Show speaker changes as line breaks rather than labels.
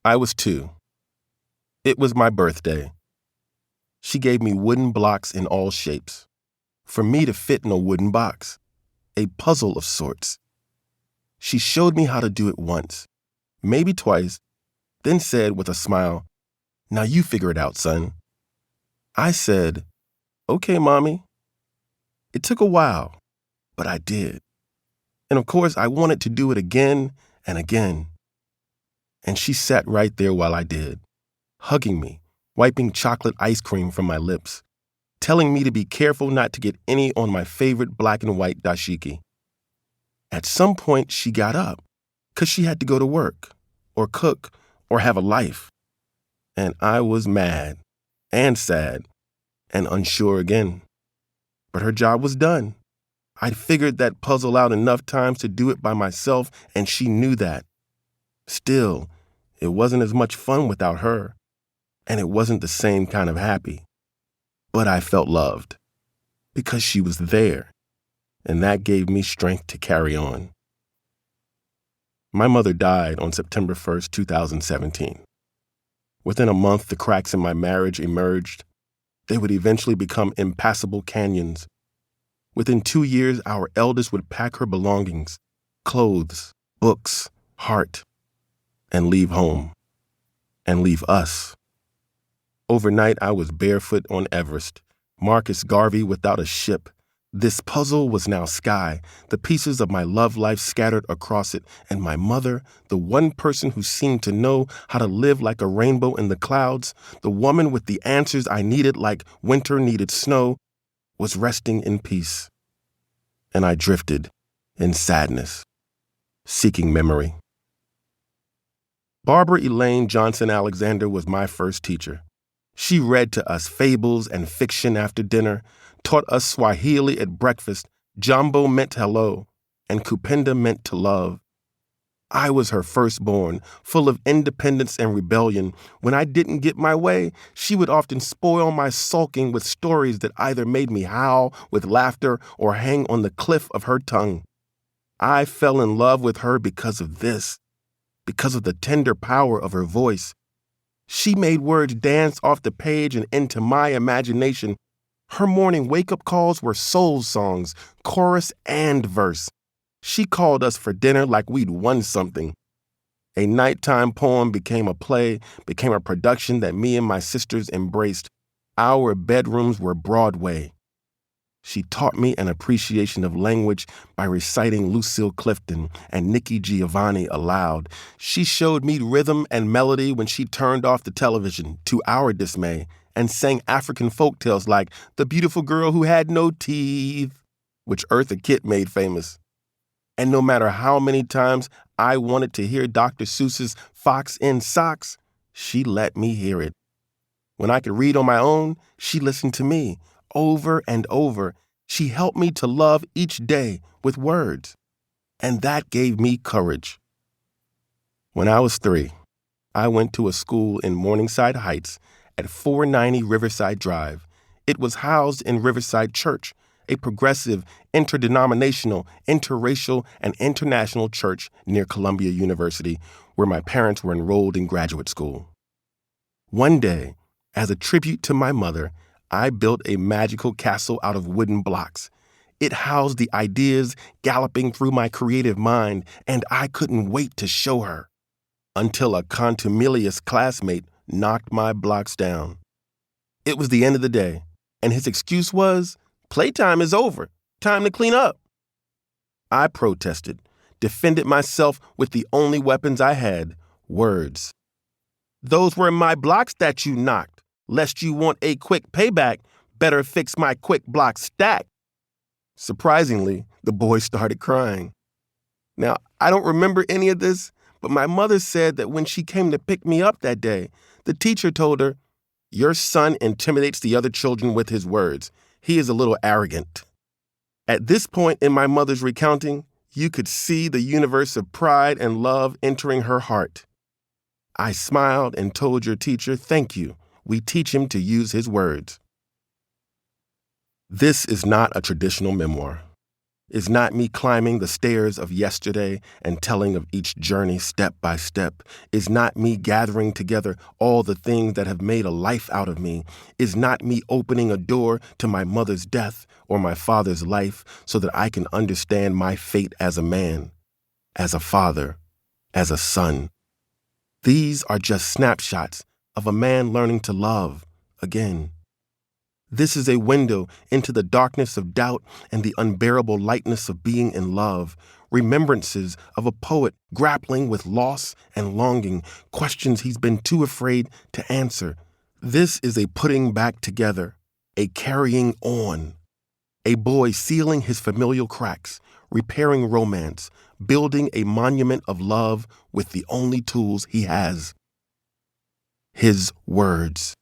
I was 2. It was my birthday. She gave me wooden blocks in all shapes, for me to fit in a wooden box, a puzzle of sorts. She showed me how to do it once, maybe twice, then said with a smile, "Now you figure it out, son." I said, "Okay, Mommy." It took a while, but I did. And of course, I wanted to do it again and again. And she sat right there while I did, hugging me, wiping chocolate ice cream from my lips, telling me to be careful not to get any on my favorite black and white dashiki. At some point, she got up, 'cause she had to go to work, or cook, or have a life. And I was mad, and sad, and unsure again. But her job was done. I'd figured that puzzle out enough times to do it by myself, and she knew that. Still, it wasn't as much fun without her, and it wasn't the same kind of happy. But I felt loved, because she was there, and that gave me strength to carry on. My mother died on September 1st, 2017. Within a month, the cracks in my marriage emerged. They would eventually become impassable canyons. Within 2 years, our eldest would pack her belongings, clothes, books, heart, and leave home, and leave us. Overnight, I was barefoot on Everest, Marcus Garvey without a ship. This puzzle was now sky, the pieces of my love life scattered across it, and my mother, the one person who seemed to know how to live like a rainbow in the clouds, the woman with the answers I needed like winter needed snow, was resting in peace. And I drifted in sadness, seeking memory. Barbara Elaine Johnson Alexander was my first teacher. She read to us fables and fiction after dinner, taught us Swahili at breakfast, Jambo meant hello, and Kupenda meant to love. I was her firstborn, full of independence and rebellion. When I didn't get my way, she would often spoil my sulking with stories that either made me howl with laughter or hang on the cliff of her tongue. I fell in love with her because of this, because of the tender power of her voice. She made words dance off the page and into my imagination. Her morning wake-up calls were soul songs, chorus and verse. She called us for dinner like we'd won something. A nighttime poem became a play, became a production that me and my sisters embraced. Our bedrooms were Broadway. She taught me an appreciation of language by reciting Lucille Clifton and Nikki Giovanni aloud. She showed me rhythm and melody when she turned off the television, to our dismay, and sang African folktales like The Beautiful Girl Who Had No Teeth, which Eartha Kitt made famous. And no matter how many times I wanted to hear Dr. Seuss's Fox in Socks, she let me hear it. When I could read on my own, she listened to me. Over and over, she helped me to love each day with words. And that gave me courage. When I was 3, I went to a school in Morningside Heights at 490 Riverside Drive. It was housed in Riverside Church, a progressive, interdenominational, interracial, and international church near Columbia University, where my parents were enrolled in graduate school. One day, as a tribute to my mother, I built a magical castle out of wooden blocks. It housed the ideas galloping through my creative mind, and I couldn't wait to show her. Until a contumelious classmate knocked my blocks down. It was the end of the day, and his excuse was, "Playtime is over. Time to clean up." I protested, defended myself with the only weapons I had, words. "Those were my blocks that you knocked. Lest you want a quick payback, better fix my quick block stack." Surprisingly, the boy started crying. Now, I don't remember any of this, but my mother said that when she came to pick me up that day, the teacher told her, "Your son intimidates the other children with his words. He is a little arrogant." At this point in my mother's recounting, you could see the universe of pride and love entering her heart. I smiled and told your teacher, "Thank you. We teach him to use his words." This is not a traditional memoir. is not me climbing the stairs of yesterday and telling of each journey step by step, is not me gathering together all the things that have made a life out of me, is not me opening a door to my mother's death or my father's life so that I can understand my fate as a man, as a father, as a son. These are just snapshots of a man learning to love again. This is a window into the darkness of doubt and the unbearable lightness of being in love, remembrances of a poet grappling with loss and longing, questions he's been too afraid to answer. This is a putting back together, a carrying on, a boy sealing his familial cracks, repairing romance, building a monument of love with the only tools he has: his words.